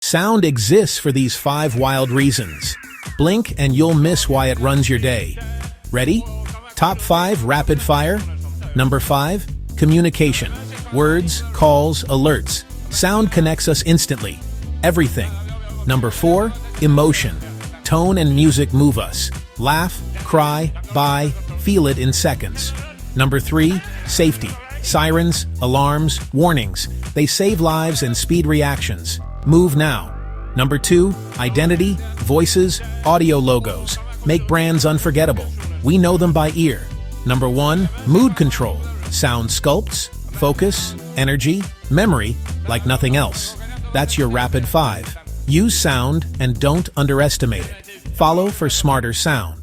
Sound exists for these 5 wild reasons. Blink and you'll miss why it runs your day. Ready? Top 5 rapid fire. Number 5, communication. Words, calls, alerts. Sound connects us instantly. Everything. Number 4, emotion. Tone and music move us. Laugh, cry, buy, feel it in seconds. Number 3, safety. Sirens, alarms, warnings. They save lives and speed reactions. Move now. Number 2, identity, voices, audio logos. Make brands unforgettable. We know them by ear. Number 1, mood control. Sound sculpts, focus, energy, memory, like nothing else. That's your rapid 5. Use sound and don't underestimate it. Follow for smarter sound.